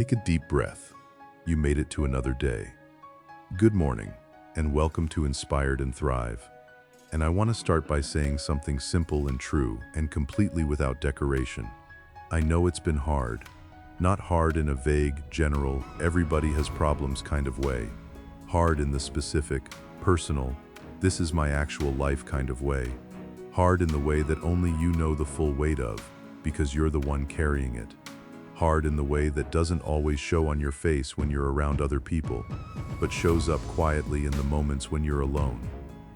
Take a deep breath. You made it to another day. Good morning, and welcome to Inspired and Thrive. And I want to start by saying something simple and true and completely without decoration. I know it's been hard. Not hard in a vague, general, everybody has problems kind of way. Hard in the specific, personal, this is my actual life kind of way. Hard in the way that only you know the full weight of, because you're the one carrying it. Hard in the way that doesn't always show on your face when you're around other people, but shows up quietly in the moments when you're alone.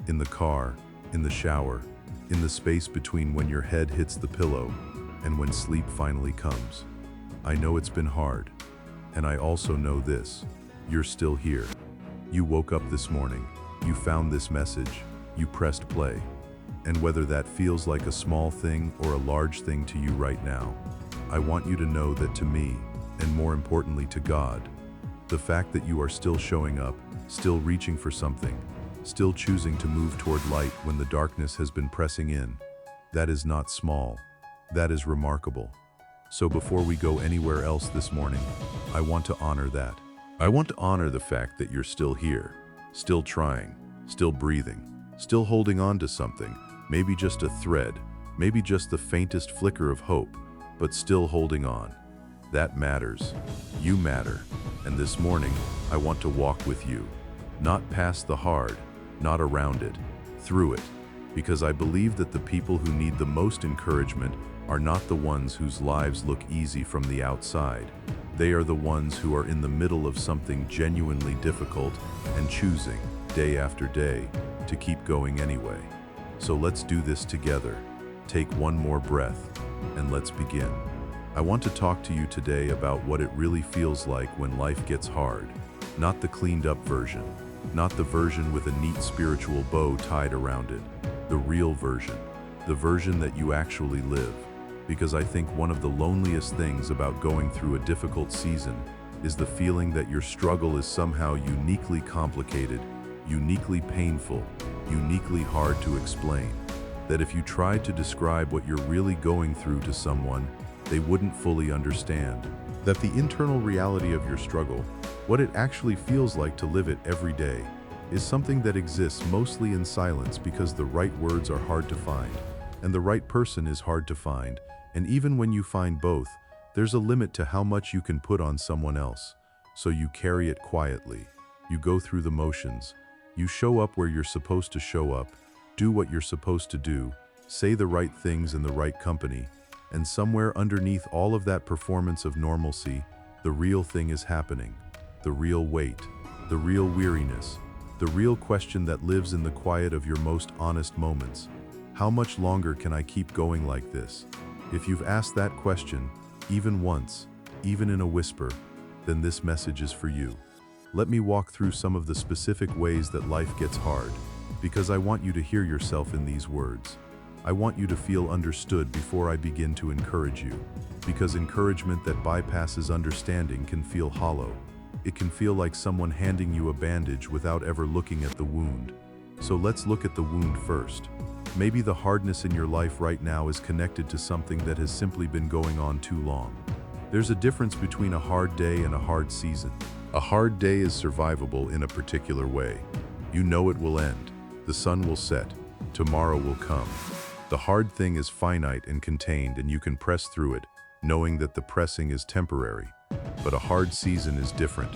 In the car, in the shower, in the space between when your head hits the pillow and when sleep finally comes. I know it's been hard, and I also know this: you're still here. You woke up this morning, you found this message, you pressed play. And whether that feels like a small thing or a large thing to you right now, I want you to know that to me, and more importantly to God, the fact that you are still showing up, still reaching for something, still choosing to move toward light when the darkness has been pressing in, that is not small, that is remarkable. So before we go anywhere else this morning, I want to honor that. I want to honor the fact that you're still here, still trying, still breathing, still holding on to something, maybe just a thread, maybe just the faintest flicker of hope, but still holding on. That matters. You matter. And this morning, I want to walk with you. Not past the hard, not around it, through it. Because I believe that the people who need the most encouragement are not the ones whose lives look easy from the outside. They are the ones who are in the middle of something genuinely difficult and choosing, day after day, to keep going anyway. So let's do this together. Take one more breath, and let's begin. I want to talk to you today about what it really feels like when life gets hard. Not the cleaned up version, not the version with a neat spiritual bow tied around it. The real version, the version that you actually live. Because I think one of the loneliest things about going through a difficult season is the feeling that your struggle is somehow uniquely complicated, uniquely painful, uniquely hard to explain. That if you tried to describe what you're really going through to someone, they wouldn't fully understand. That the internal reality of your struggle, what it actually feels like to live it every day, is something that exists mostly in silence because the right words are hard to find, and the right person is hard to find, and even when you find both, there's a limit to how much you can put on someone else. So you carry it quietly. You go through the motions. You show up where you're supposed to show up, do what you're supposed to do, say the right things in the right company, and somewhere underneath all of that performance of normalcy, the real thing is happening. The real weight, the real weariness, the real question that lives in the quiet of your most honest moments. How much longer can I keep going like this? If you've asked that question, even once, even in a whisper, then this message is for you. Let me walk through some of the specific ways that life gets hard, because I want you to hear yourself in these words. I want you to feel understood before I begin to encourage you, because encouragement that bypasses understanding can feel hollow. It can feel like someone handing you a bandage without ever looking at the wound. So let's look at the wound first. Maybe the hardness in your life right now is connected to something that has simply been going on too long. There's a difference between a hard day and a hard season. A hard day is survivable in a particular way. You know it will end. The sun will set. Tomorrow will come. The hard thing is finite and contained, and you can press through it, knowing that the pressing is temporary. But a hard season is different.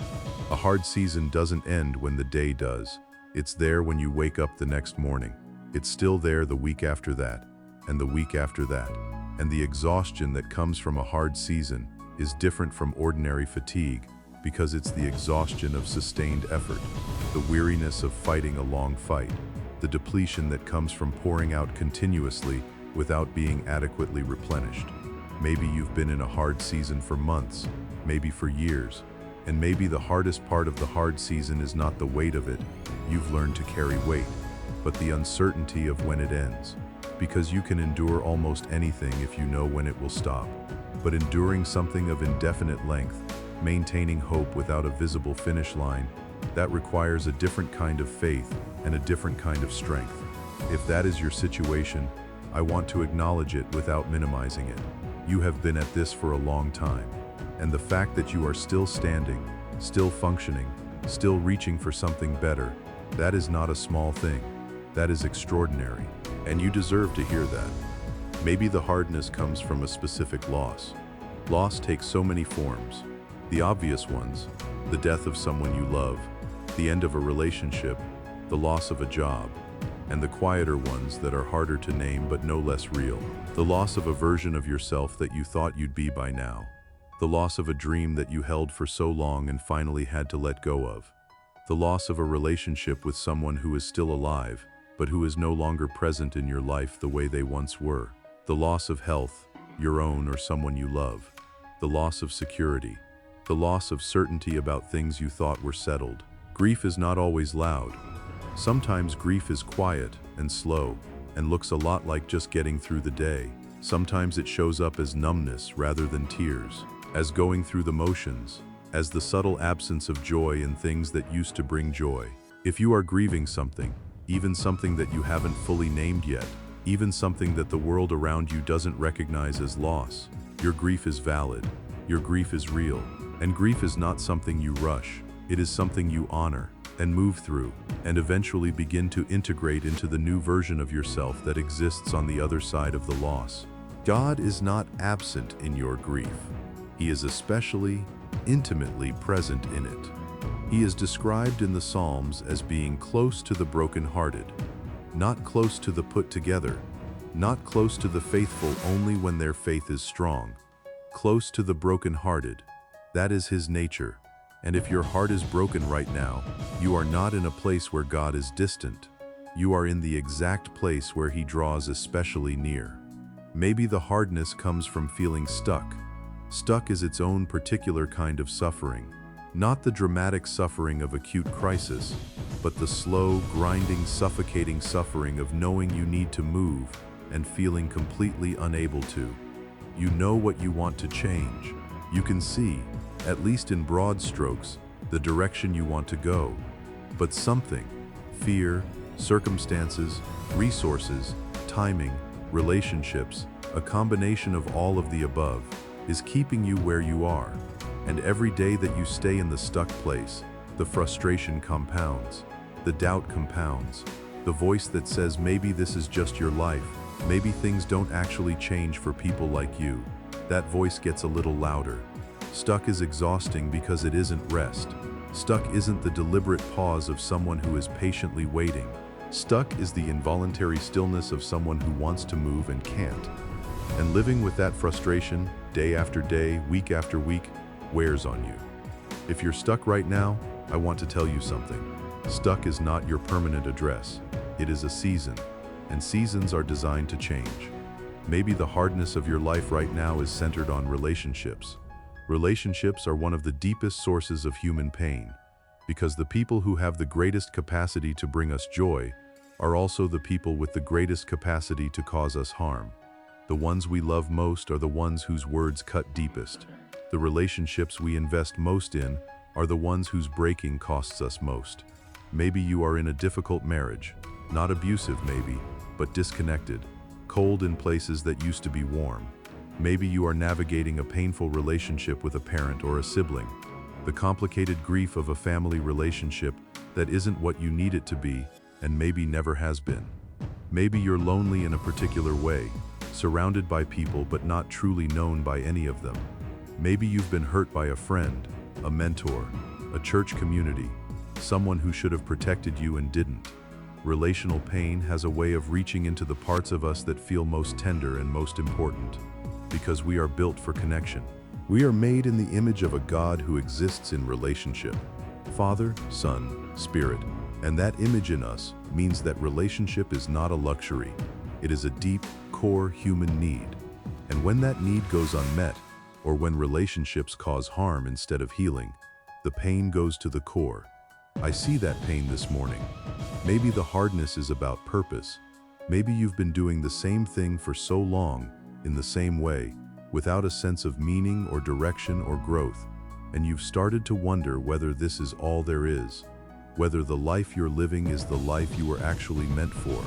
A hard season doesn't end when the day does. It's there when you wake up the next morning. It's still there the week after that, and the week after that. And the exhaustion that comes from a hard season is different from ordinary fatigue, because it's the exhaustion of sustained effort, the weariness of fighting a long fight, the depletion that comes from pouring out continuously without being adequately replenished. Maybe you've been in a hard season for months, maybe for years, and maybe the hardest part of the hard season is not the weight of it. You've learned to carry weight, but the uncertainty of when it ends. Because you can endure almost anything if you know when it will stop. But enduring something of indefinite length, maintaining hope without a visible finish line, that requires a different kind of faith and a different kind of strength. If that is your situation, I want to acknowledge it without minimizing it. You have been at this for a long time. And the fact that you are still standing, still functioning, still reaching for something better, that is not a small thing. That is extraordinary. And you deserve to hear that. Maybe the hardness comes from a specific loss. Loss takes so many forms. The obvious ones, the death of someone you love, the end of a relationship, the loss of a job, and the quieter ones that are harder to name but no less real. The loss of a version of yourself that you thought you'd be by now. The loss of a dream that you held for so long and finally had to let go of. The loss of a relationship with someone who is still alive, but who is no longer present in your life the way they once were. The loss of health, your own or someone you love. The loss of security. The loss of certainty about things you thought were settled. Grief is not always loud. Sometimes grief is quiet and slow and looks a lot like just getting through the day. Sometimes it shows up as numbness rather than tears, as going through the motions, as the subtle absence of joy in things that used to bring joy. If you are grieving something, even something that you haven't fully named yet, even something that the world around you doesn't recognize as loss, your grief is valid, your grief is real, and grief is not something you rush. It is something you honor and move through, and eventually begin to integrate into the new version of yourself that exists on the other side of the loss. God is not absent in your grief. He is especially, intimately present in it. He is described in the Psalms as being close to the brokenhearted, not close to the put together, not close to the faithful only when their faith is strong, close to the brokenhearted. That is his nature. And if your heart is broken right now, you are not in a place where God is distant. You are in the exact place where he draws especially near. Maybe the hardness comes from feeling stuck. Stuck is its own particular kind of suffering. Not the dramatic suffering of acute crisis, but the slow, grinding, suffocating suffering of knowing you need to move and feeling completely unable to. You know what you want to change. You can see, at least in broad strokes, the direction you want to go. But something, fear, circumstances, resources, timing, relationships, a combination of all of the above, is keeping you where you are. And every day that you stay in the stuck place, the frustration compounds, the doubt compounds, the voice that says maybe this is just your life, maybe things don't actually change for people like you, that voice gets a little louder. Stuck is exhausting because it isn't rest. Stuck isn't the deliberate pause of someone who is patiently waiting. Stuck is the involuntary stillness of someone who wants to move and can't. And living with that frustration, day after day, week after week, wears on you. If you're stuck right now, I want to tell you something. Stuck is not your permanent address. It is a season, and seasons are designed to change. Maybe the hardness of your life right now is centered on relationships. Relationships are one of the deepest sources of human pain, because the people who have the greatest capacity to bring us joy are also the people with the greatest capacity to cause us harm. The ones we love most are the ones whose words cut deepest. The relationships we invest most in are the ones whose breaking costs us most. Maybe you are in a difficult marriage, not abusive maybe, but disconnected, cold in places that used to be warm. Maybe you are navigating a painful relationship with a parent or a sibling, the complicated grief of a family relationship that isn't what you need it to be and maybe never has been. Maybe you're lonely in a particular way, surrounded by people but not truly known by any of them. Maybe you've been hurt by a friend, a mentor, a church community, someone who should have protected you and didn't. Relational pain has a way of reaching into the parts of us that feel most tender and most important, because we are built for connection. We are made in the image of a God who exists in relationship. Father, Son, Spirit, and that image in us means that relationship is not a luxury. It is a deep, core human need. And when that need goes unmet, or when relationships cause harm instead of healing, the pain goes to the core. I see that pain this morning. Maybe the hardness is about purpose. Maybe you've been doing the same thing for so long, in the same way, without a sense of meaning or direction or growth, and you've started to wonder whether this is all there is, whether the life you're living is the life you were actually meant for,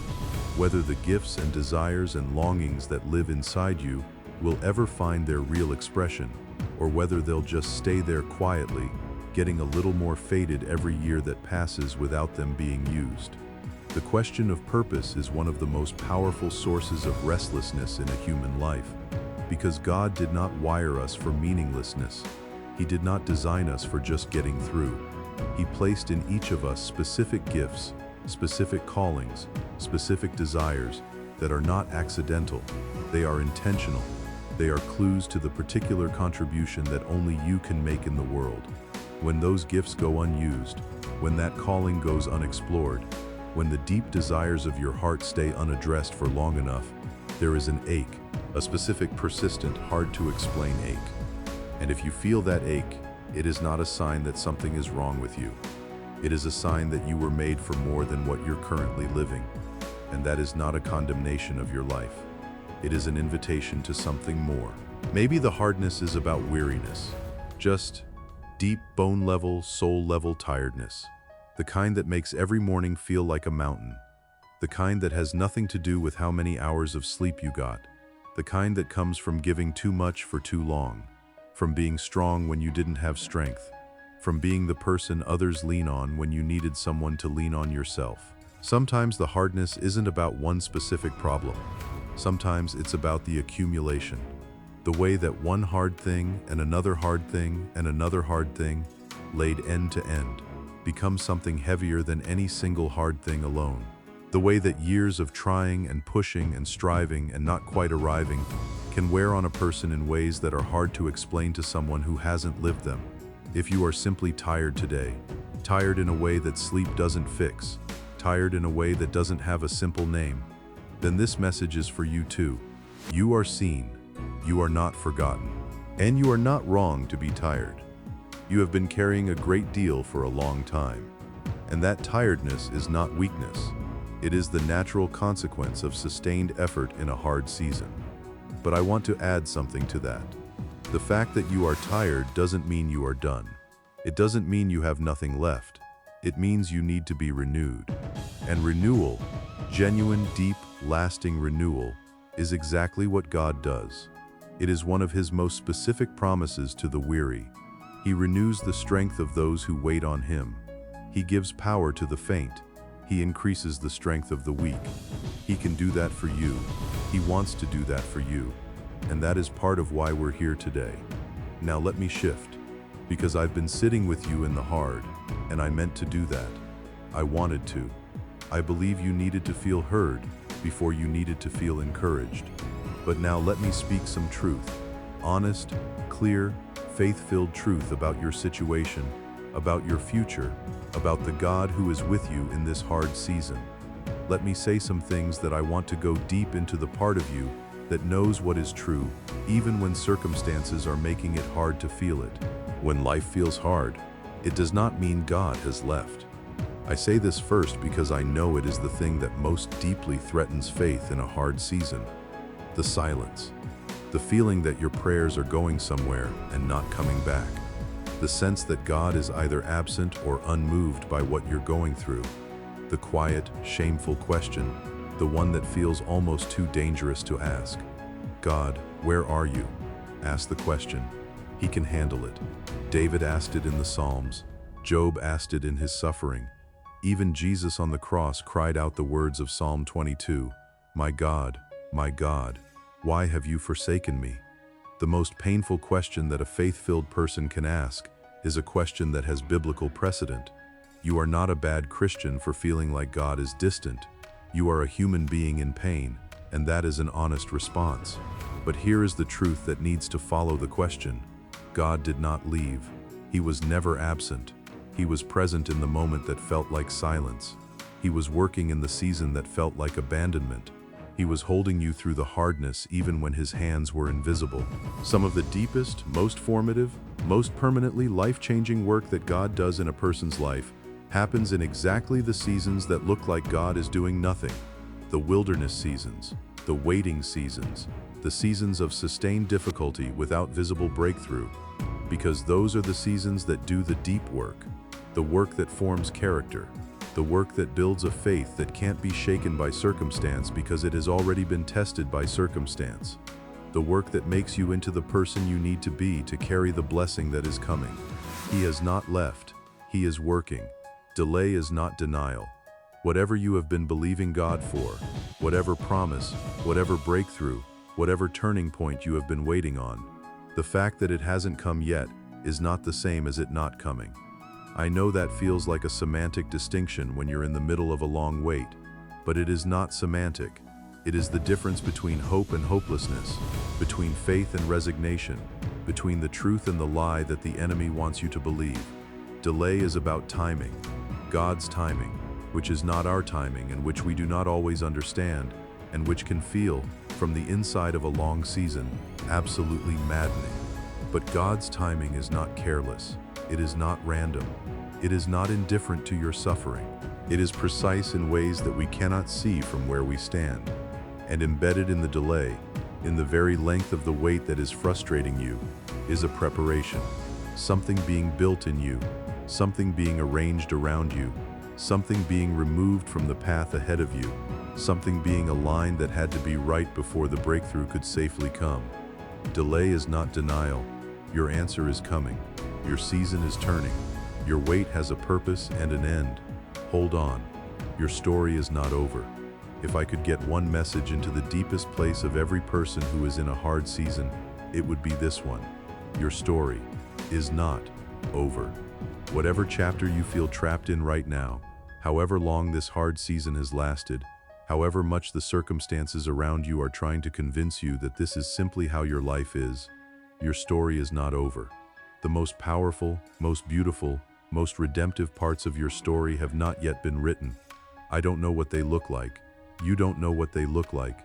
whether the gifts and desires and longings that live inside you will ever find their real expression. or whether they'll just stay there quietly, getting a little more faded every year that passes without them being used. The question of purpose is one of the most powerful sources of restlessness in a human life, because God did not wire us for meaninglessness. He did not design us for just getting through. He placed in each of us specific gifts, specific callings, specific desires that are not accidental. They are intentional. They are clues to the particular contribution that only you can make in the world. When those gifts go unused, when that calling goes unexplored, when the deep desires of your heart stay unaddressed for long enough, there is an ache, a specific, persistent, hard-to-explain ache. And if you feel that ache, it is not a sign that something is wrong with you. It is a sign that you were made for more than what you're currently living. And that is not a condemnation of your life. It is an invitation to something more. Maybe the hardness is about weariness, just deep, bone-level, soul-level tiredness. The kind that makes every morning feel like a mountain. The kind that has nothing to do with how many hours of sleep you got. The kind that comes from giving too much for too long. From being strong when you didn't have strength. From being the person others lean on when you needed someone to lean on yourself. Sometimes the hardness isn't about one specific problem. Sometimes it's about the accumulation. The way that one hard thing and another hard thing and another hard thing, laid end to end, becomes something heavier than any single hard thing alone. The way that years of trying and pushing and striving and not quite arriving can wear on a person in ways that are hard to explain to someone who hasn't lived them. If you are simply tired today, tired in a way that sleep doesn't fix, tired in a way that doesn't have a simple name, then this message is for you too. You are seen, you are not forgotten, and you are not wrong to be tired. You have been carrying a great deal for a long time, and that tiredness is not weakness. It is the natural consequence of sustained effort in a hard season. But I want to add something to that. The fact that you are tired doesn't mean you are done. It doesn't mean you have nothing left. It means you need to be renewed. And renewal, genuine, deep, lasting renewal, is exactly what God does. It is one of His most specific promises to the weary. He renews the strength of those who wait on Him. He gives power to the faint. He increases the strength of the weak. He can do that for you. He wants to do that for you. And that is part of why we're here today. Now let me shift, because I've been sitting with you in the hard, and I meant to do that. I wanted to. I believe you needed to feel heard before you needed to feel encouraged. But now let me speak some truth. Honest, clear, faith-filled truth about your situation, about your future, about the God who is with you in this hard season. Let me say some things that I want to go deep into the part of you that knows what is true, even when circumstances are making it hard to feel it. When life feels hard, it does not mean God has left. I say this first because I know it is the thing that most deeply threatens faith in a hard season. The silence. The feeling that your prayers are going somewhere and not coming back. The sense that God is either absent or unmoved by what you're going through. The quiet, shameful question, the one that feels almost too dangerous to ask. God, where are you? Ask the question. He can handle it. David asked it in the Psalms. Job asked it in his suffering. Even Jesus on the cross cried out the words of Psalm 22, my God, why have you forsaken me? The most painful question that a faith-filled person can ask is a question that has biblical precedent. You are not a bad Christian for feeling like God is distant. You are a human being in pain, and that is an honest response. But here is the truth that needs to follow the question. God did not leave. He was never absent. He was present in the moment that felt like silence. He was working in the season that felt like abandonment. He was holding you through the hardness even when His hands were invisible. Some of the deepest, most formative, most permanently life-changing work that God does in a person's life happens in exactly the seasons that look like God is doing nothing. The wilderness seasons, the waiting seasons, the seasons of sustained difficulty without visible breakthrough. Because those are the seasons that do the deep work, the work that forms character, the work that builds a faith that can't be shaken by circumstance because it has already been tested by circumstance. the work that makes you into the person you need to be to carry the blessing that is coming. He has not left. He is working. Delay is not denial. Whatever you have been believing God for, whatever promise, whatever breakthrough, whatever turning point you have been waiting on, the fact that it hasn't come yet is not the same as it not coming. I know that feels like a semantic distinction when you're in the middle of a long wait, but it is not semantic. It is the difference between hope and hopelessness, between faith and resignation, between the truth and the lie that the enemy wants you to believe. Delay is about timing, God's timing, which is not our timing and which we do not always understand, and which can feel, from the inside of a long season, absolutely maddening. But God's timing is not careless. It is not random. It is not indifferent to your suffering. It is precise in ways that we cannot see from where we stand. And embedded in the delay, in the very length of the wait that is frustrating you, is a preparation. Something being built in you, something being arranged around you, something being removed from the path ahead of you, something being aligned that had to be right before the breakthrough could safely come. Delay is not denial. Your answer is coming. Your season is turning. Your wait has a purpose and an end. Hold on. Your story is not over. If I could get one message into the deepest place of every person who is in a hard season, it would be this one. Your story is not over. Whatever chapter you feel trapped in right now, however long this hard season has lasted, however much the circumstances around you are trying to convince you that this is simply how your life is, your story is not over. The most powerful, most beautiful, most redemptive parts of your story have not yet been written. I don't know what they look like. You don't know what they look like,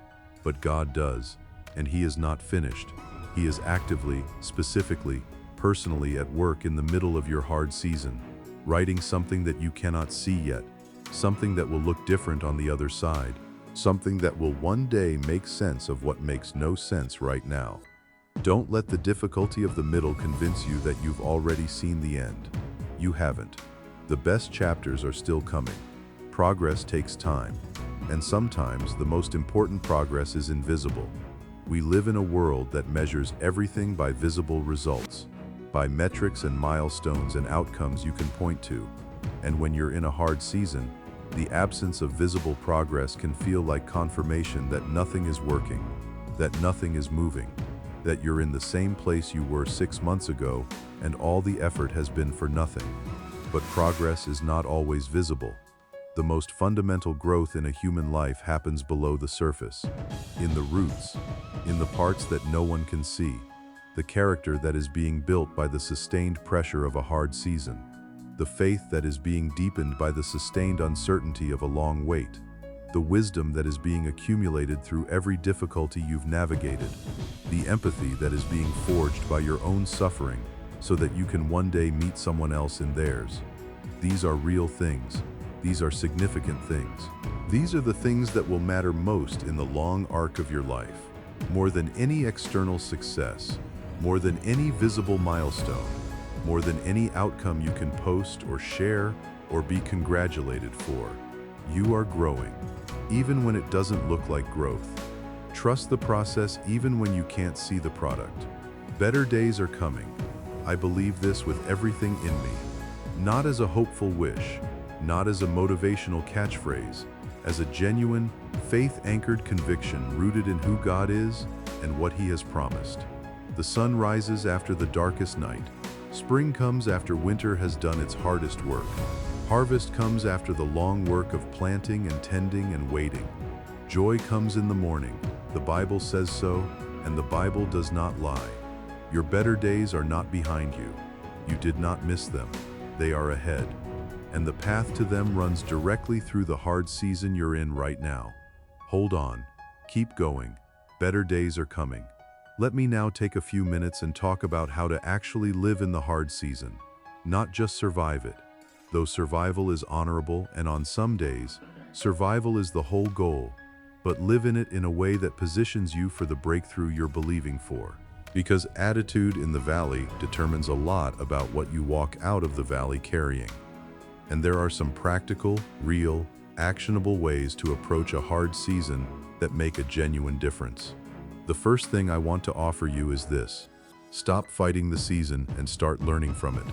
but God does, and He is not finished. He is actively, specifically, personally at work in the middle of your hard season, writing something that you cannot see yet, something that will look different on the other side, something that will one day make sense of what makes no sense right now. Don't let the difficulty of the middle convince you that you've already seen the end. You haven't. The best chapters are still coming. Progress takes time, and sometimes the most important progress is invisible. We live in a world that measures everything by visible results, by metrics and milestones and outcomes you can point to. And when you're in a hard season, the absence of visible progress can feel like confirmation that nothing is working, that nothing is moving, that you're in the same place you were 6 months ago and all the effort has been for nothing. But progress is not always visible. The most fundamental growth in a human life happens below the surface, in the roots, in the parts that no one can see, the character that is being built by the sustained pressure of a hard season, the faith that is being deepened by the sustained uncertainty of a long wait, the wisdom that is being accumulated through every difficulty you've navigated, the empathy that is being forged by your own suffering so that you can one day meet someone else in theirs. These are real things. These are significant things. These are the things that will matter most in the long arc of your life, more than any external success, more than any visible milestone, more than any outcome you can post or share or be congratulated for. You are growing, even when it doesn't look like growth. Trust the process even when you can't see the product. Better days are coming. I believe this with everything in me, not as a hopeful wish, not as a motivational catchphrase, as a genuine, faith-anchored conviction rooted in who God is and what He has promised. The sun rises after the darkest night. Spring comes after winter has done its hardest work. Harvest comes after the long work of planting and tending and waiting. Joy comes in the morning. The Bible says so, and the Bible does not lie. Your better days are not behind you. You did not miss them. They are ahead. And the path to them runs directly through the hard season you're in right now. Hold on. Keep going. Better days are coming. Let me now take a few minutes and talk about how to actually live in the hard season, not just survive it. Though survival is honorable, and on some days, survival is the whole goal, but live in it in a way that positions you for the breakthrough you're believing for. Because attitude in the valley determines a lot about what you walk out of the valley carrying. And there are some practical, real, actionable ways to approach a hard season that make a genuine difference. The first thing I want to offer you is this. Stop fighting the season and start learning from it.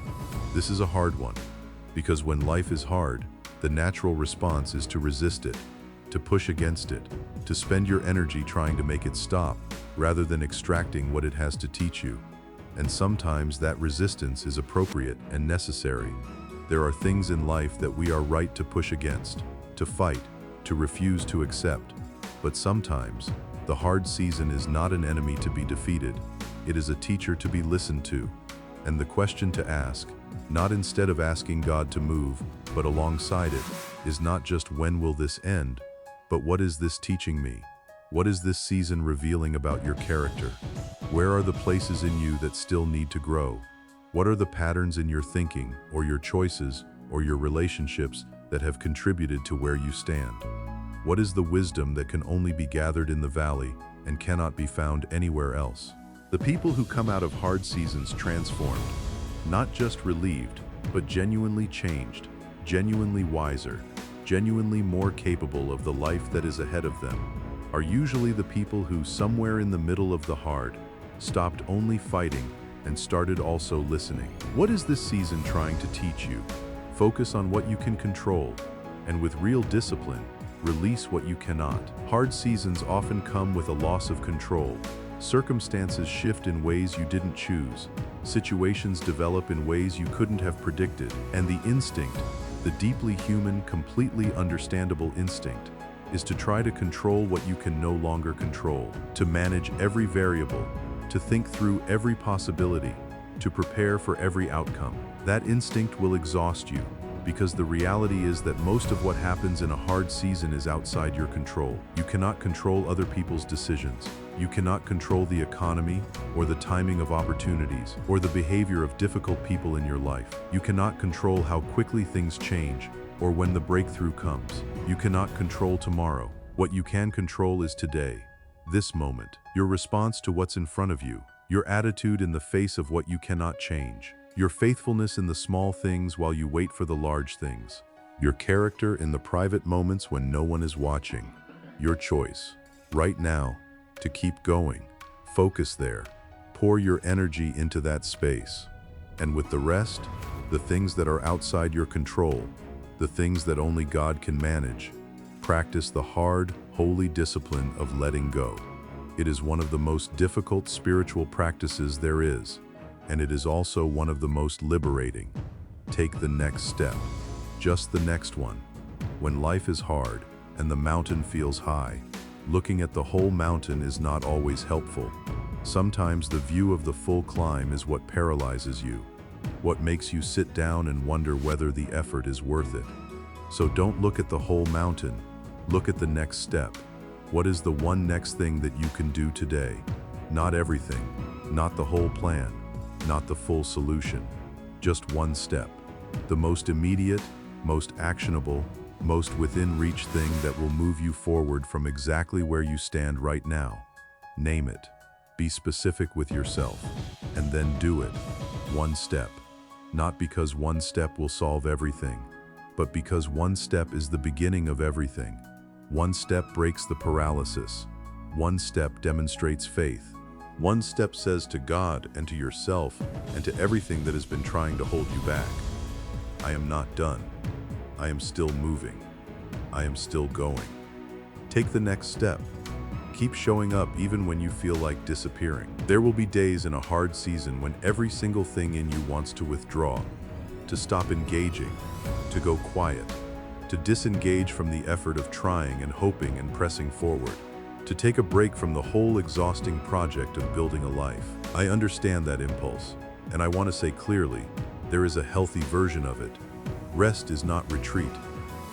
This is a hard one, because when life is hard, the natural response is to resist it, to push against it, to spend your energy trying to make it stop, rather than extracting what it has to teach you. And sometimes that resistance is appropriate and necessary. There are things in life that we are right to push against, to fight, to refuse to accept. But sometimes, the hard season is not an enemy to be defeated. It is a teacher to be listened to. And the question to ask, not instead of asking God to move, but alongside it, is not just when will this end, but what is this teaching me? What is this season revealing about your character? Where are the places in you that still need to grow? What are the patterns in your thinking, or your choices, or your relationships that have contributed to where you stand? What is the wisdom that can only be gathered in the valley and cannot be found anywhere else? The people who come out of hard seasons transformed, not just relieved, but genuinely changed, genuinely wiser, genuinely more capable of the life that is ahead of them, are usually the people who, somewhere in the middle of the hard, stopped only fighting and started also listening. What is this season trying to teach you? Focus on what you can control, and with real discipline, release what you cannot. Hard seasons often come with a loss of control. Circumstances shift in ways you didn't choose. Situations develop in ways you couldn't have predicted. And the instinct, the deeply human, completely understandable instinct, is to try to control what you can no longer control, to manage every variable, to think through every possibility, to prepare for every outcome. That instinct will exhaust you, because the reality is that most of what happens in a hard season is outside your control. You cannot control other people's decisions. You cannot control the economy, or the timing of opportunities, or the behavior of difficult people in your life. You cannot control how quickly things change, or when the breakthrough comes. You cannot control tomorrow. What you can control is today, this moment, your response to what's in front of you, your attitude in the face of what you cannot change, your faithfulness in the small things while you wait for the large things, your character in the private moments when no one is watching, your choice, right now, to keep going. Focus there. Pour your energy into that space. And with the rest, the things that are outside your control, the things that only God can manage, practice the hard, holy discipline of letting go. It is one of the most difficult spiritual practices there is, and it is also one of the most liberating. Take the next step, just the next one. When life is hard and the mountain feels high, looking at the whole mountain is not always helpful. Sometimes the view of the full climb is what paralyzes you, what makes you sit down and wonder whether the effort is worth it. So don't look at the whole mountain, look at the next step. What is the one next thing that you can do today? Not everything, not the whole plan, not the full solution. Just one step. The most immediate, most actionable, most within reach thing that will move you forward from exactly where you stand right now. Name it. Be specific with yourself, and then do it. One step. Not because one step will solve everything, but because one step is the beginning of everything. One step breaks the paralysis. One step demonstrates faith. One step says to God and to yourself and to everything that has been trying to hold you back, I am not done. I am still moving. I am still going. Take the next step. Keep showing up even when you feel like disappearing. There will be days in a hard season when every single thing in you wants to withdraw, to stop engaging, to go quiet, to disengage from the effort of trying and hoping and pressing forward, to take a break from the whole exhausting project of building a life. I understand that impulse, and I want to say clearly, there is a healthy version of it. Rest is not retreat.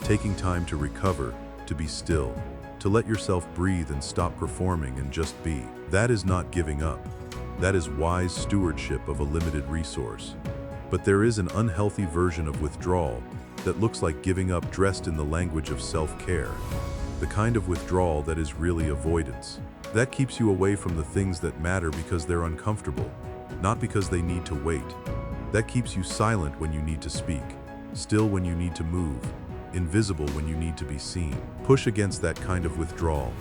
Taking time to recover, to be still, to let yourself breathe and stop performing and just be. That is not giving up. That is wise stewardship of a limited resource. But there is an unhealthy version of withdrawal that looks like giving up dressed in the language of self-care. The kind of withdrawal that is really avoidance. That keeps you away from the things that matter because they're uncomfortable, not because they need to wait. That keeps you silent when you need to speak, still when you need to move, invisible when you need to be seen. Push against that kind of withdrawal.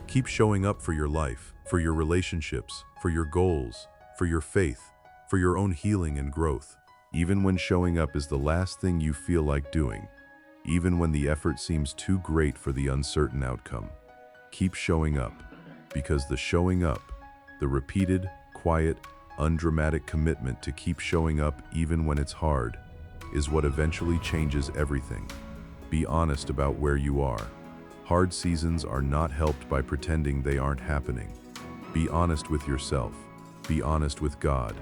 Keep showing up for your life, for your relationships, for your goals, for your faith, for your own healing and growth. Even when showing up is the last thing you feel like doing, even when the effort seems too great for the uncertain outcome. Keep showing up, because the showing up, the repeated, quiet, undramatic commitment to keep showing up even when it's hard, is what eventually changes everything. Be honest about where you are. Hard seasons are not helped by pretending they aren't happening. Be honest with yourself. Be honest with God.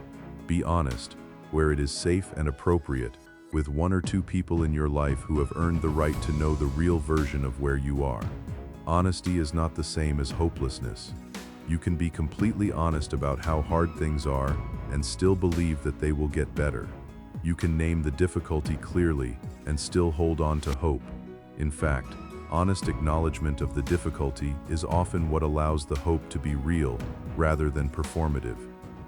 Be honest, where it is safe and appropriate, with one or two people in your life who have earned the right to know the real version of where you are. Honesty is not the same as hopelessness. You can be completely honest about how hard things are and still believe that they will get better. You can name the difficulty clearly and still hold on to hope. In fact, honest acknowledgement of the difficulty is often what allows the hope to be real rather than performative.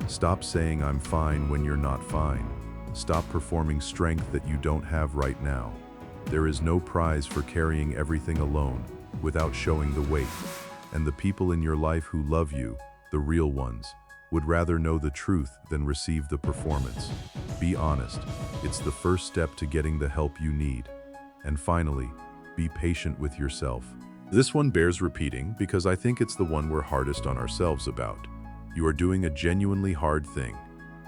Stop saying "I'm fine" when you're not fine. Stop performing strength that you don't have right now. There is no prize for carrying everything alone without showing the weight. And the people in your life who love you, the real ones, would rather know the truth than receive the performance. Be honest. It's the first step to getting the help you need. And finally, be patient with yourself. This one bears repeating because I think it's the one we're hardest on ourselves about. You are doing a genuinely hard thing.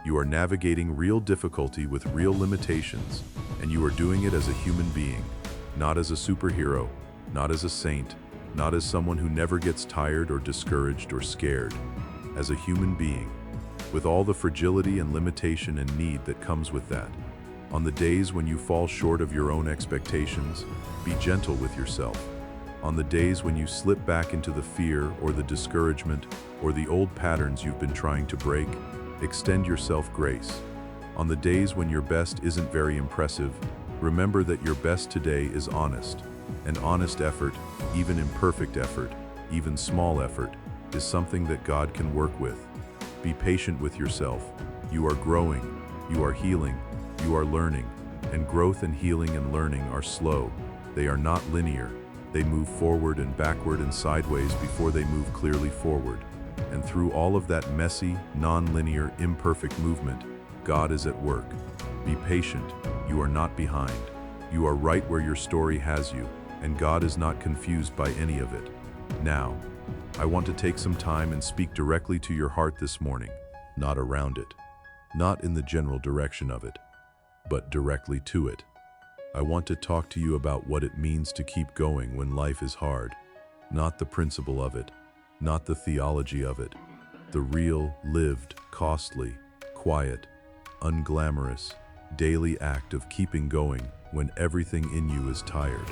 You are navigating real difficulty with real limitations, and you are doing it as a human being, not as a superhero, not as a saint, not as someone who never gets tired or discouraged or scared. As a human being, with all the fragility and limitation and need that comes with that. On the days when you fall short of your own expectations, be gentle with yourself. On the days when you slip back into the fear or the discouragement or the old patterns you've been trying to break, extend yourself grace. On the days when your best isn't very impressive, remember that your best today is honest. And honest effort, even imperfect effort, even small effort, is something that God can work with. Be patient with yourself. You are growing, you are healing, you are learning, and growth and healing and learning are slow. They are not linear. They move forward and backward and sideways before they move clearly forward. And through all of that messy, non-linear, imperfect movement, God is at work. Be patient. You are not behind. You are right where your story has you, and God is not confused by any of it. Now, I want to take some time and speak directly to your heart this morning, not around it, not in the general direction of it, but directly to it. I want to talk to you about what it means to keep going when life is hard, not the principle of it, not the theology of it, the real, lived, costly, quiet, unglamorous, daily act of keeping going when everything in you is tired.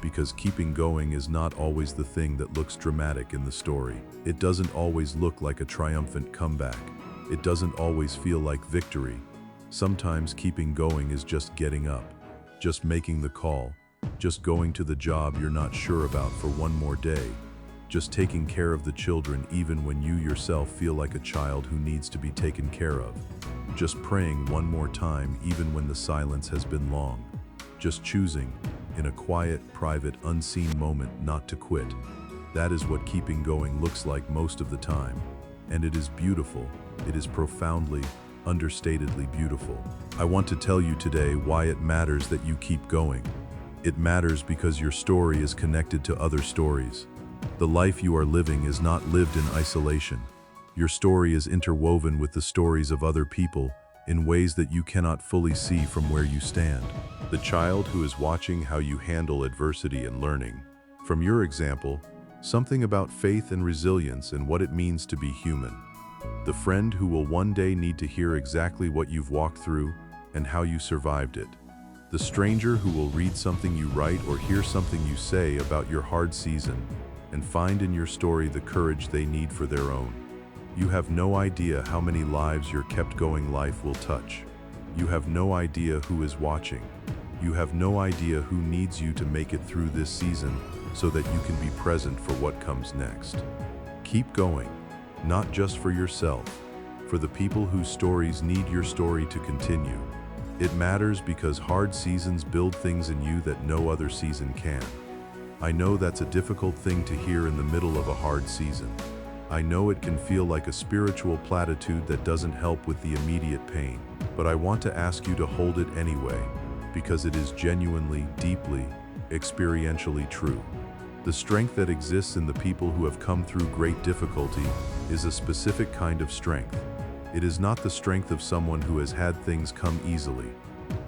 Because keeping going is not always the thing that looks dramatic in the story. It doesn't always look like a triumphant comeback. It doesn't always feel like victory. Sometimes keeping going is just getting up, just making the call, just going to the job you're not sure about for one more day, just taking care of the children even when you yourself feel like a child who needs to be taken care of, just praying one more time even when the silence has been long, just choosing, in a quiet, private, unseen moment, not to quit. That is what keeping going looks like most of the time. And it is beautiful. It is profoundly, understatedly beautiful. I want to tell you today why it matters that you keep going. It matters because your story is connected to other stories. The life you are living is not lived in isolation. Your story is interwoven with the stories of other people in ways that you cannot fully see from where you stand. The child who is watching how you handle adversity and learning. From your example, something about faith and resilience and what it means to be human. The friend who will one day need to hear exactly what you've walked through and how you survived it. The stranger who will read something you write or hear something you say about your hard season and find in your story the courage they need for their own. You have no idea how many lives your kept going life will touch. You have no idea who is watching. You have no idea who needs you to make it through this season so that you can be present for what comes next. Keep going, not just for yourself, for the people whose stories need your story to continue. It matters because hard seasons build things in you that no other season can. I know that's a difficult thing to hear in the middle of a hard season. I know it can feel like a spiritual platitude that doesn't help with the immediate pain, but I want to ask you to hold it anyway, because it is genuinely, deeply, experientially true. The strength that exists in the people who have come through great difficulty is a specific kind of strength. It is not the strength of someone who has had things come easily.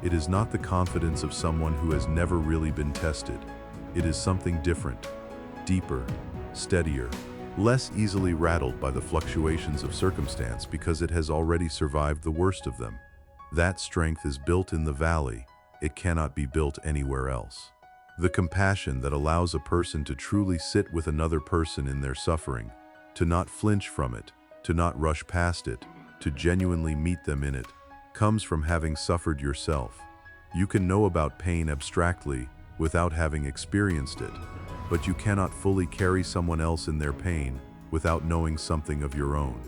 It is not the confidence of someone who has never really been tested. It is something different, deeper, steadier, less easily rattled by the fluctuations of circumstance because it has already survived the worst of them. That strength is built in the valley. It cannot be built anywhere else. The compassion that allows a person to truly sit with another person in their suffering, to not flinch from it, to not rush past it, to genuinely meet them in it, comes from having suffered yourself. You can know about pain abstractly without having experienced it, but you cannot fully carry someone else in their pain without knowing something of your own.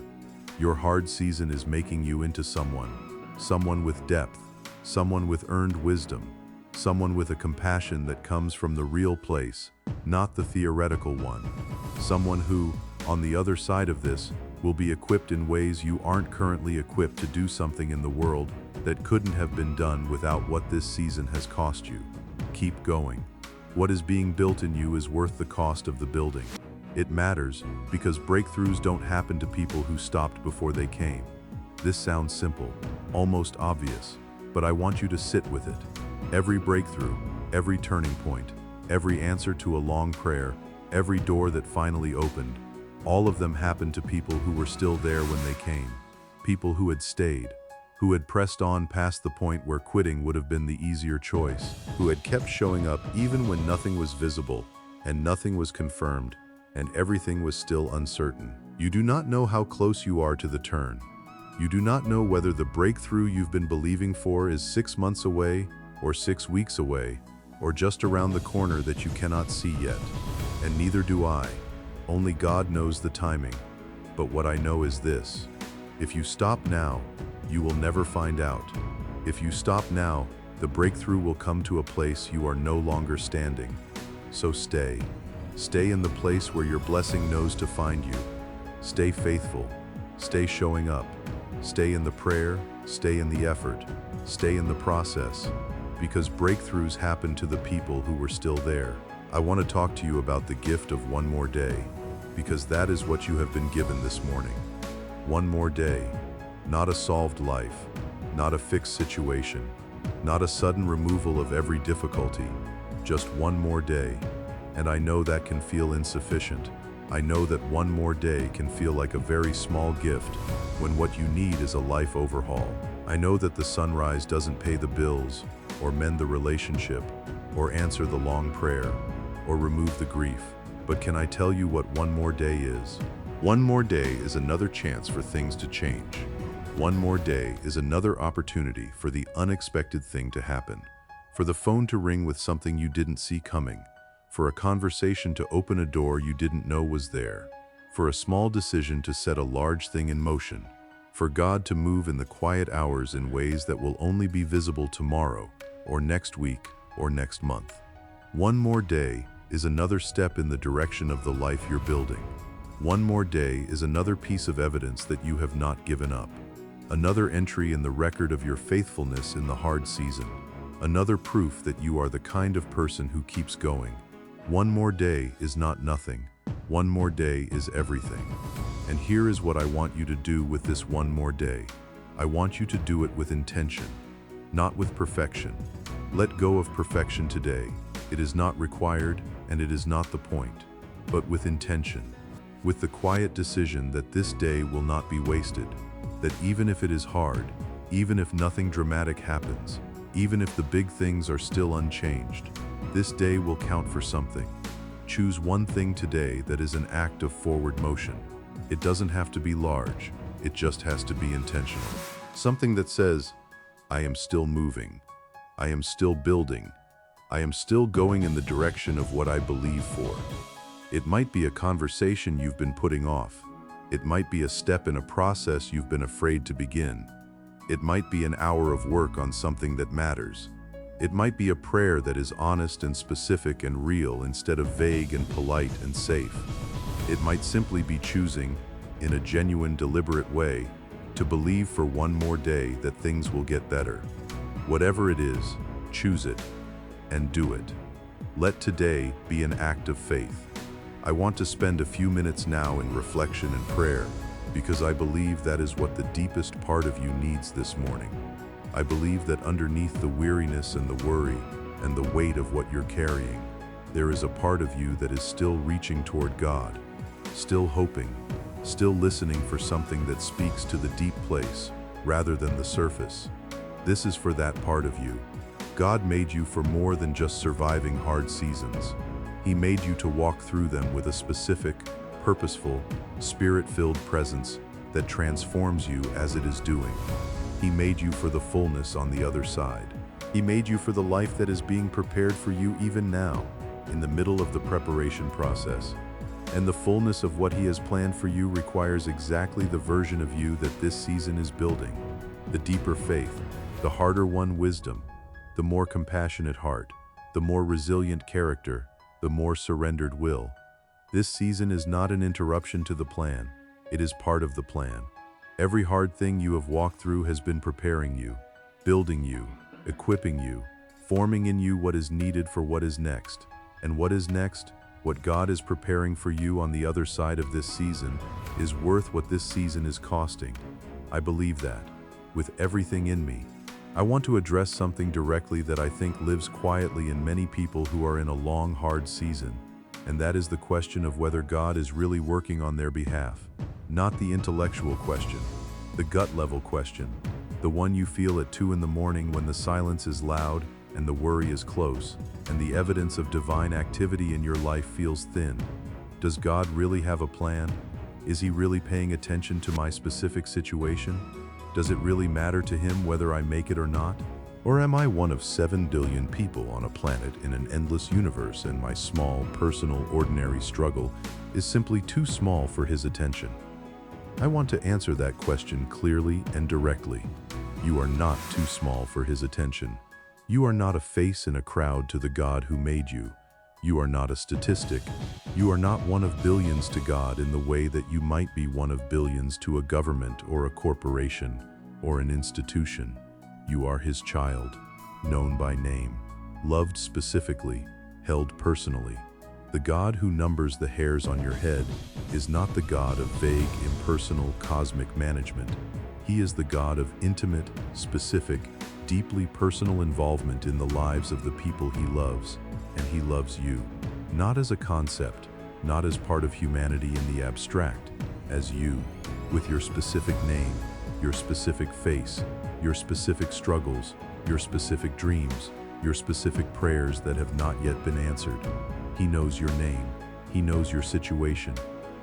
Your hard season is making you into someone with depth, someone with earned wisdom, someone with a compassion that comes from the real place, not the theoretical one. Someone who, on the other side of this, will be equipped in ways you aren't currently equipped to do something in the world that couldn't have been done without what this season has cost you. Keep going. What is being built in you is worth the cost of the building. It matters because breakthroughs don't happen to people who stopped before they came. This sounds simple, almost obvious, but I want you to sit with it. Every breakthrough, every turning point, every answer to a long prayer, every door that finally opened, all of them happened to people who were still there when they came. People who had stayed, who had pressed on past the point where quitting would have been the easier choice, who had kept showing up even when nothing was visible, and nothing was confirmed, and everything was still uncertain. You do not know how close you are to the turn. You do not know whether the breakthrough you've been believing for is 6 months away, or 6 weeks away, or just around the corner that you cannot see yet. And neither do I. Only God knows the timing. But what I know is this: if you stop now, you will never find out. If you stop now, the breakthrough will come to a place you are no longer standing. So stay. Stay in the place where your blessing knows to find you. Stay faithful. Stay showing up. Stay in the prayer. Stay in the effort. Stay in the process. Because breakthroughs happen to the people who were still there. I want to talk to you about the gift of one more day, because that is what you have been given this morning. One more day. Not a solved life, not a fixed situation, not a sudden removal of every difficulty, just one more day. And I know that can feel insufficient. I know that one more day can feel like a very small gift when what you need is a life overhaul. I know that the sunrise doesn't pay the bills, or mend the relationship, or answer the long prayer, or remove the grief. But can I tell you what one more day is? One more day is another chance for things to change. One more day is another opportunity for the unexpected thing to happen, for the phone to ring with something you didn't see coming, for a conversation to open a door you didn't know was there, for a small decision to set a large thing in motion, for God to move in the quiet hours in ways that will only be visible tomorrow, or next week, or next month. One more day is another step in the direction of the life you're building. One more day is another piece of evidence that you have not given up. Another entry in the record of your faithfulness in the hard season. Another proof that you are the kind of person who keeps going. One more day is not nothing. One more day is everything. And here is what I want you to do with this one more day. I want you to do it with intention, not with perfection. Let go of perfection today. It is not required, and it is not the point, but with intention, with the quiet decision that this day will not be wasted, that even if it is hard, even if nothing dramatic happens, even if the big things are still unchanged, this day will count for something. Choose one thing today that is an act of forward motion. It doesn't have to be large, it just has to be intentional. Something that says, I am still moving, I am still building, I am still going in the direction of what I believe for. It might be a conversation you've been putting off. It might be a step in a process you've been afraid to begin. It might be an hour of work on something that matters. It might be a prayer that is honest and specific and real instead of vague and polite and safe. It might simply be choosing, in a genuine, deliberate way, to believe for one more day that things will get better. Whatever it is, choose it and do it. Let today be an act of faith. I want to spend a few minutes now in reflection and prayer because I believe that is what the deepest part of you needs this morning. I believe that underneath the weariness and the worry and the weight of what you're carrying, there is a part of you that is still reaching toward God, still hoping, still listening for something that speaks to the deep place rather than the surface. This is for that part of you. God made you for more than just surviving hard seasons. He made you to walk through them with a specific, purposeful, spirit-filled presence that transforms you as it is doing. He made you for the fullness on the other side. He made you for the life that is being prepared for you even now, in the middle of the preparation process. And the fullness of what He has planned for you requires exactly the version of you that this season is building. The deeper faith, the harder-won wisdom, the more compassionate heart, the more resilient character, the more surrendered will. This season is not an interruption to the plan. It is part of the plan. Every hard thing you have walked through has been preparing you, building you, equipping you, forming in you what is needed for what is next. And what is next, what God is preparing for you on the other side of this season, is worth what this season is costing. I believe that, with everything in me. I want to address something directly that I think lives quietly in many people who are in a long, hard season, and that is the question of whether God is really working on their behalf. Not the intellectual question, the gut-level question, the one you feel at 2 in the morning when the silence is loud and the worry is close, and the evidence of divine activity in your life feels thin. Does God really have a plan? Is He really paying attention to my specific situation? Does it really matter to Him whether I make it or not? Or am I one of 7 billion people on a planet in an endless universe and my small, personal, ordinary struggle is simply too small for His attention? I want to answer that question clearly and directly. You are not too small for His attention. You are not a face in a crowd to the God who made you. You are not a statistic. You are not one of billions to God in the way that you might be one of billions to a government or a corporation or an institution. You are His child, known by name, loved specifically, held personally. The God who numbers the hairs on your head is not the God of vague, impersonal, cosmic management. He is the God of intimate, specific, deeply personal involvement in the lives of the people He loves, and He loves you, not as a concept, not as part of humanity in the abstract, as you, with your specific name, your specific face, your specific struggles, your specific dreams, your specific prayers that have not yet been answered. He knows your name. He knows your situation.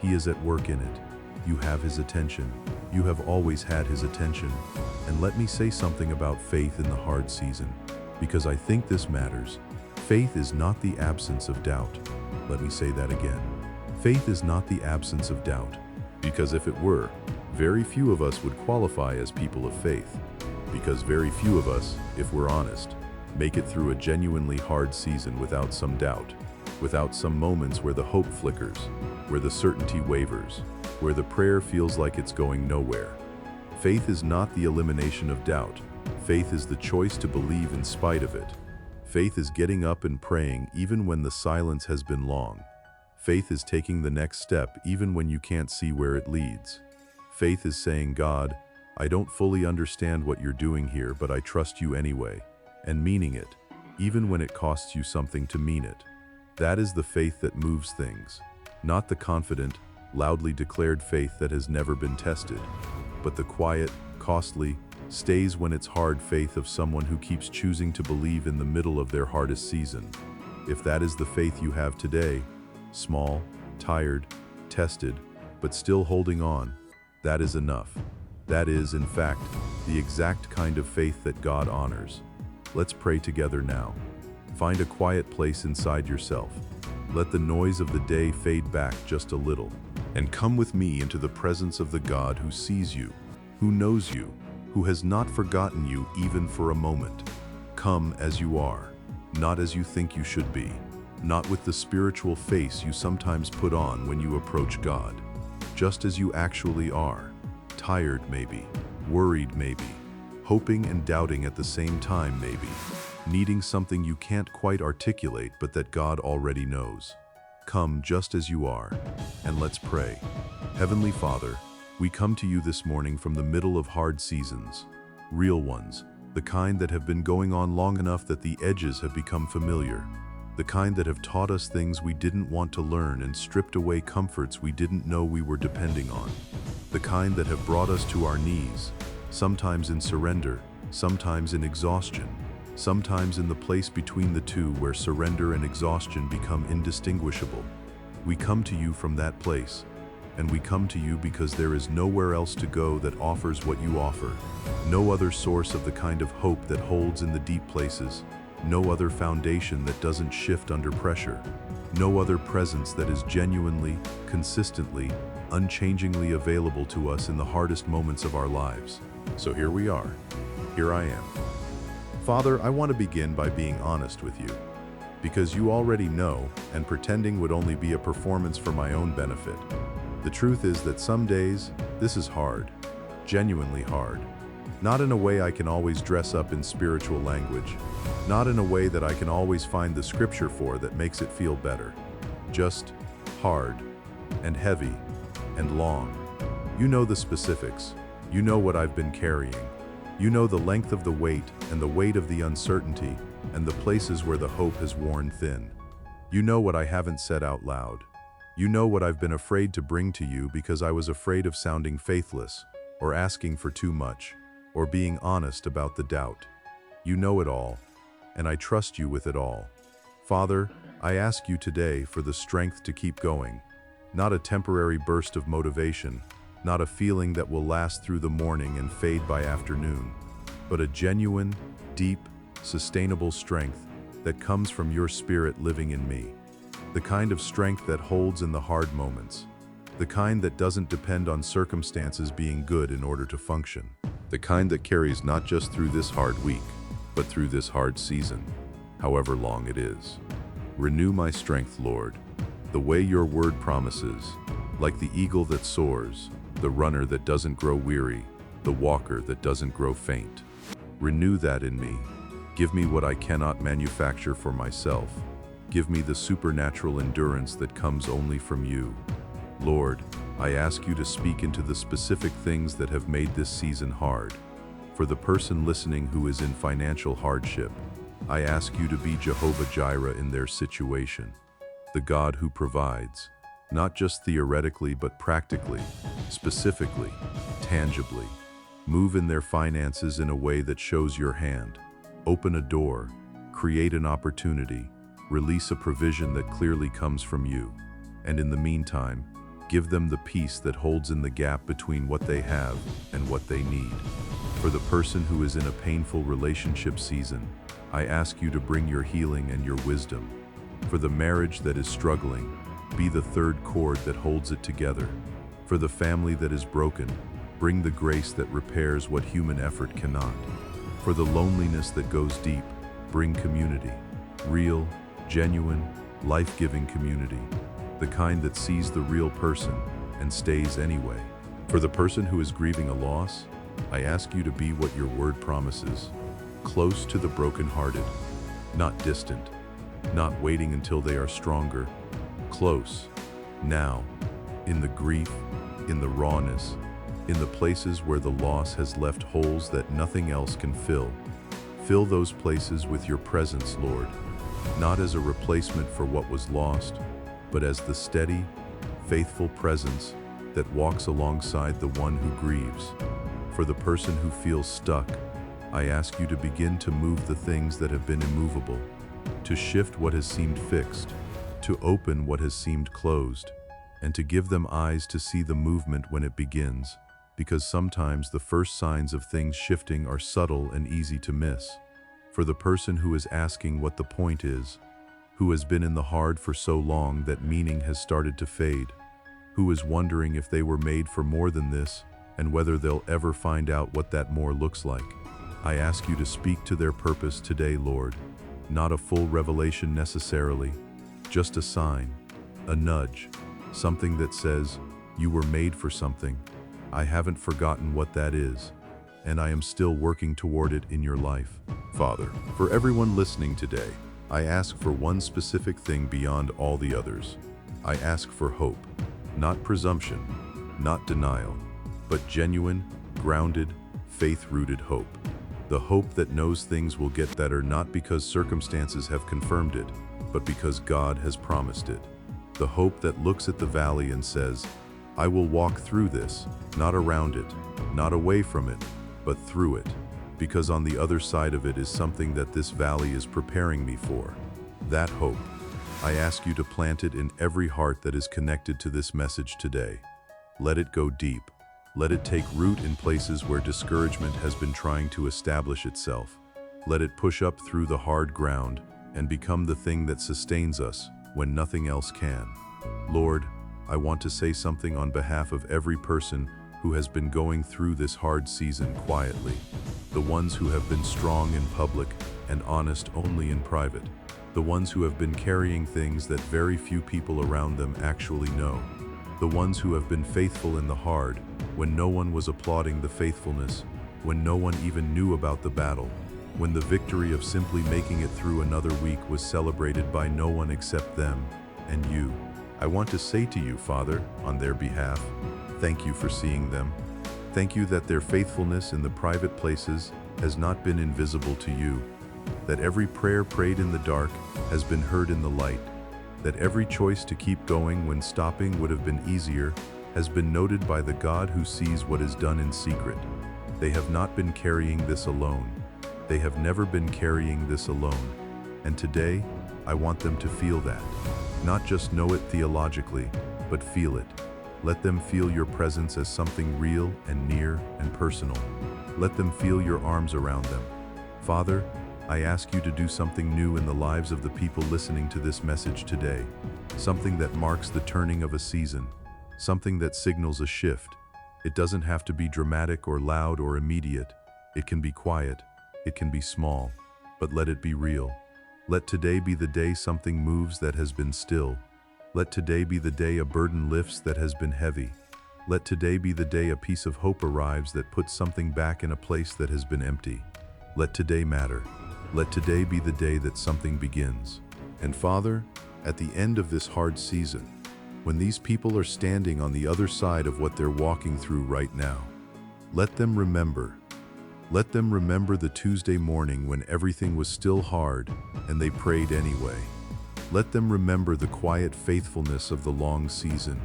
He is at work in it. You have His attention. You have always had His attention. And let me say something about faith in the hard season, because I think this matters. Faith is not the absence of doubt. Let me say that again. Faith is not the absence of doubt, because if it were, very few of us would qualify as people of faith, because very few of us, if we're honest, make it through a genuinely hard season without some doubt, without some moments where the hope flickers, where the certainty wavers, where the prayer feels like it's going nowhere. Faith is not the elimination of doubt. Faith is the choice to believe in spite of it. Faith is getting up and praying even when the silence has been long. Faith is taking the next step even when you can't see where it leads. Faith is saying, God, I don't fully understand what you're doing here, but I trust you anyway, and meaning it, even when it costs you something to mean it. That is the faith that moves things, not the confident, loudly declared faith that has never been tested, but the quiet, costly, stays when it's hard faith of someone who keeps choosing to believe in the middle of their hardest season. If that is the faith you have today, small, tired, tested, but still holding on, that is enough. That is, in fact, the exact kind of faith that God honors. Let's pray together now. Find a quiet place inside yourself. Let the noise of the day fade back just a little, and come with me into the presence of the God who sees you, who knows you, who has not forgotten you even for a moment. Come as you are, not as you think you should be, not with the spiritual face you sometimes put on when you approach God, just as you actually are, tired maybe, worried maybe, hoping and doubting at the same time maybe, needing something you can't quite articulate but that God already knows. Come just as you are, and let's pray. Heavenly Father, we come to you this morning from the middle of hard seasons, real ones, the kind that have been going on long enough that the edges have become familiar, the kind that have taught us things we didn't want to learn and stripped away comforts we didn't know we were depending on, the kind that have brought us to our knees, sometimes in surrender, sometimes in exhaustion, sometimes in the place between the two where surrender and exhaustion become indistinguishable. We come to you from that place, and we come to you because there is nowhere else to go that offers what you offer, no other source of the kind of hope that holds in the deep places, no other foundation that doesn't shift under pressure, no other presence that is genuinely, consistently, unchangingly available to us in the hardest moments of our lives. So here we are. Here I am. Father, I want to begin by being honest with you, because you already know, and pretending would only be a performance for my own benefit. The truth is that some days, this is hard, genuinely hard. Not in a way I can always dress up in spiritual language, not in a way that I can always find the scripture for that makes it feel better. Just hard, and heavy, and long. You know the specifics. You know what I've been carrying. You know the length of the weight and the weight of the uncertainty and the places where the hope has worn thin. You know what I haven't said out loud. You know what I've been afraid to bring to you because I was afraid of sounding faithless, or asking for too much, or being honest about the doubt. You know it all, and I trust you with it all. Father, I ask you today for the strength to keep going, not a temporary burst of motivation, not a feeling that will last through the morning and fade by afternoon, but a genuine, deep, sustainable strength that comes from your Spirit living in me. The kind of strength that holds in the hard moments. The kind that doesn't depend on circumstances being good in order to function. The kind that carries not just through this hard week, but through this hard season, however long it is. Renew my strength, Lord, the way your word promises, like the eagle that soars, the runner that doesn't grow weary, the walker that doesn't grow faint. Renew that in me. Give me what I cannot manufacture for myself. Give me the supernatural endurance that comes only from you. Lord, I ask you to speak into the specific things that have made this season hard. For the person listening who is in financial hardship, I ask you to be Jehovah Jireh in their situation, the God who provides, not just theoretically but practically, specifically, tangibly. Move in their finances in a way that shows your hand. Open a door, create an opportunity, release a provision that clearly comes from you. And in the meantime, give them the peace that holds in the gap between what they have and what they need. For the person who is in a painful relationship season, I ask you to bring your healing and your wisdom. For the marriage that is struggling, be the third cord that holds it together. For the family that is broken, bring the grace that repairs what human effort cannot. For the loneliness that goes deep, bring community. Real, genuine, life-giving community. The kind that sees the real person and stays anyway. For the person who is grieving a loss, I ask you to be what your word promises. Close to the brokenhearted, not distant, not waiting until they are stronger. Close, now, in the grief, in the rawness, in the places where the loss has left holes that nothing else can fill. Fill those places with your presence, Lord, not as a replacement for what was lost, but as the steady, faithful presence that walks alongside the one who grieves. For the person who feels stuck, I ask you to begin to move the things that have been immovable, to shift what has seemed fixed, to open what has seemed closed, and to give them eyes to see the movement when it begins, because sometimes the first signs of things shifting are subtle and easy to miss. For the person who is asking what the point is, who has been in the hard for so long that meaning has started to fade, who is wondering if they were made for more than this and whether they'll ever find out what that more looks like, I ask you to speak to their purpose today, Lord. Not a full revelation necessarily, just a sign, a nudge, something that says, you were made for something. I haven't forgotten what that is, and I am still working toward it in your life. Father, for everyone listening today, I ask for one specific thing beyond all the others. I ask for hope, not presumption, not denial, but genuine, grounded, faith-rooted hope. The hope that knows things will get better not because circumstances have confirmed it, but because God has promised it. The hope that looks at the valley and says, I will walk through this, not around it, not away from it, but through it, because on the other side of it is something that this valley is preparing me for. That hope, I ask you to plant it in every heart that is connected to this message today. Let it go deep. Let it take root in places where discouragement has been trying to establish itself. Let it push up through the hard ground and become the thing that sustains us when nothing else can. Lord, I want to say something on behalf of every person who has been going through this hard season quietly. The ones who have been strong in public and honest only in private. The ones who have been carrying things that very few people around them actually know. The ones who have been faithful in the hard, when no one was applauding the faithfulness, when no one even knew about the battle, when the victory of simply making it through another week was celebrated by no one except them and you. I want to say to you, Father, on their behalf, thank you for seeing them. Thank you that their faithfulness in the private places has not been invisible to you, that every prayer prayed in the dark has been heard in the light, that every choice to keep going when stopping would have been easier has been noted by the God who sees what is done in secret. They have not been carrying this alone. They have never been carrying this alone. And today, I want them to feel that. Not just know it theologically, but feel it. Let them feel your presence as something real and near and personal. Let them feel your arms around them. Father, I ask you to do something new in the lives of the people listening to this message today. Something that marks the turning of a season. Something that signals a shift. It doesn't have to be dramatic or loud or immediate. It can be quiet. It can be small. But let it be real. Let today be the day something moves that has been still. Let today be the day a burden lifts that has been heavy. Let today be the day a piece of hope arrives that puts something back in a place that has been empty. Let today matter. Let today be the day that something begins. And Father, at the end of this hard season, when these people are standing on the other side of what they're walking through right now, let them remember. Let them remember the Tuesday morning when everything was still hard and they prayed anyway. Let them remember the quiet faithfulness of the long season.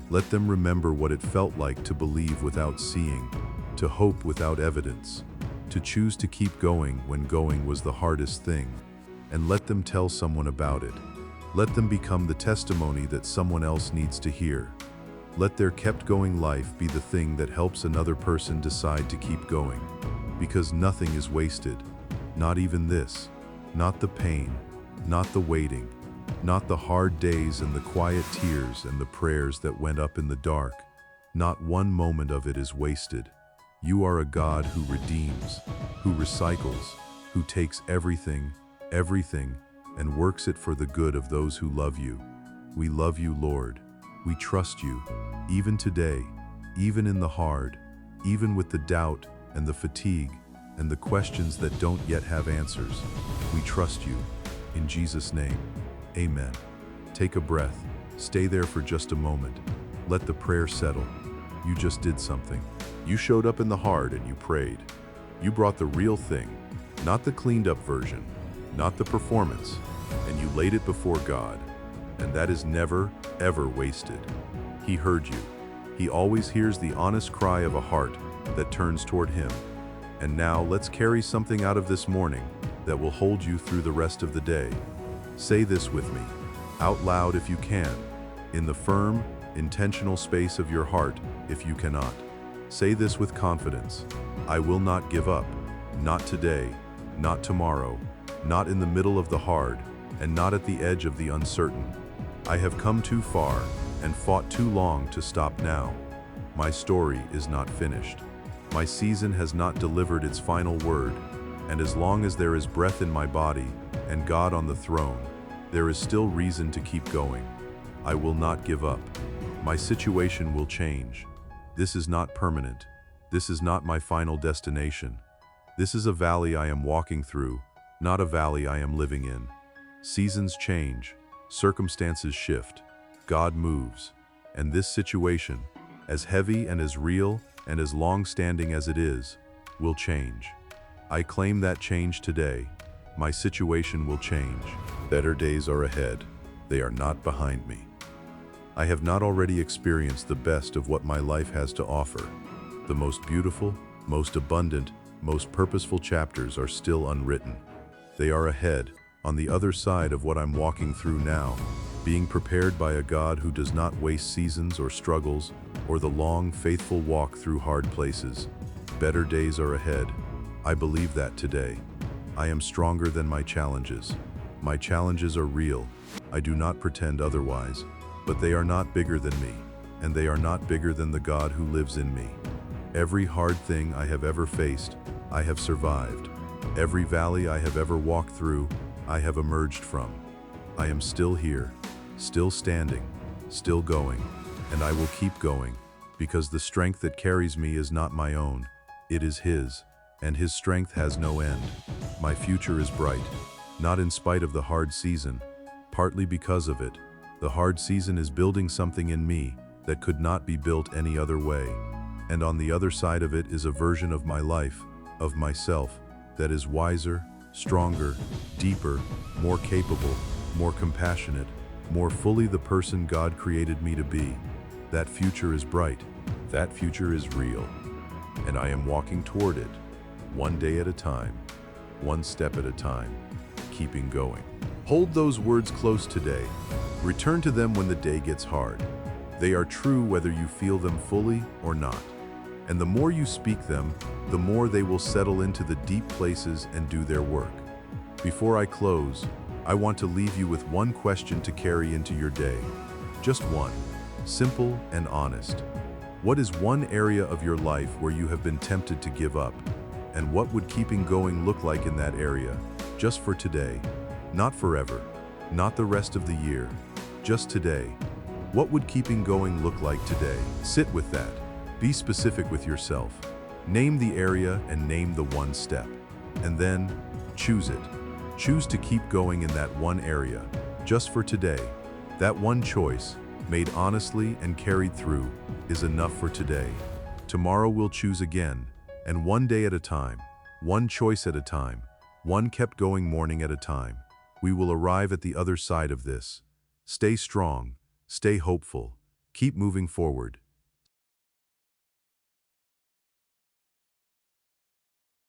Let them remember what it felt like to believe without seeing, to hope without evidence, to choose to keep going when going was the hardest thing. And let them tell someone about it. Let them become the testimony that someone else needs to hear. Let their kept going life be the thing that helps another person decide to keep going. Because nothing is wasted. Not even this. Not the pain. Not the waiting. Not the hard days and the quiet tears and the prayers that went up in the dark. Not one moment of it is wasted. You are a God who redeems, who recycles, who takes everything, and works it for the good of those who love you. We love you, Lord. We trust you, even today, even in the hard, even with the doubt and the fatigue and the questions that don't yet have answers. We trust you. In Jesus' name, amen. Take a breath. Stay there for just a moment. Let the prayer settle. You just did something. You showed up in the hard and you prayed. You brought the real thing, not the cleaned up version, not the performance, and you laid it before God. And that is never, ever wasted. He heard you. He always hears the honest cry of a heart that turns toward Him. And now let's carry something out of this morning that will hold you through the rest of the day. Say this with me, out loud if you can, in the firm, intentional space of your heart if you cannot. Say this with confidence. I will not give up, not today, not tomorrow, not in the middle of the hard, and not at the edge of the uncertain. I have come too far and fought too long to stop now. My story is not finished. My season has not delivered its final word, and as long as there is breath in my body and God on the throne, there is still reason to keep going. I will not give up. My situation will change. This is not permanent. This is not my final destination. This is a valley I am walking through, not a valley I am living in. Seasons change, circumstances shift, God moves, and this situation, as heavy and as real and as long-standing as it is, will change. I claim that change today. My situation will change. Better days are ahead. They are not behind me. I have not already experienced the best of what my life has to offer. The most beautiful, most abundant, most purposeful chapters are still unwritten. They are ahead, on the other side of what I'm walking through now, being prepared by a God who does not waste seasons or struggles or the long, faithful walk through hard places. Better days are ahead. I believe that today. I am stronger than my challenges. My challenges are real. I do not pretend otherwise, but they are not bigger than me, and they are not bigger than the God who lives in me. Every hard thing I have ever faced, I have survived. Every valley I have ever walked through, I have emerged from. I am still here, still standing, still going, and I will keep going, because the strength that carries me is not my own. It is His, and His strength has no end. My future is bright, not in spite of the hard season, partly because of it. The hard season is building something in me that could not be built any other way. And on the other side of it is a version of my life, of myself, that is wiser, stronger, deeper, more capable, more compassionate, more fully the person God created me to be. That future is bright. That future is real. And I am walking toward it, one day at a time, one step at a time, keeping going. Hold those words close today. Return to them when the day gets hard. They are true whether you feel them fully or not. And the more you speak them, the more they will settle into the deep places and do their work. Before I close, I want to leave you with one question to carry into your day. Just one, simple and honest. What is one area of your life where you have been tempted to give up? And what would keeping going look like in that area, just for today? Not forever, not the rest of the year, just today. What would keeping going look like today? Sit with that. Be specific with yourself. Name the area and name the one step. And then, choose it. Choose to keep going in that one area, just for today. That one choice, made honestly and carried through, is enough for today. Tomorrow we'll choose again, and one day at a time, one choice at a time, one kept going morning at a time, we will arrive at the other side of this. Stay strong, stay hopeful, keep moving forward.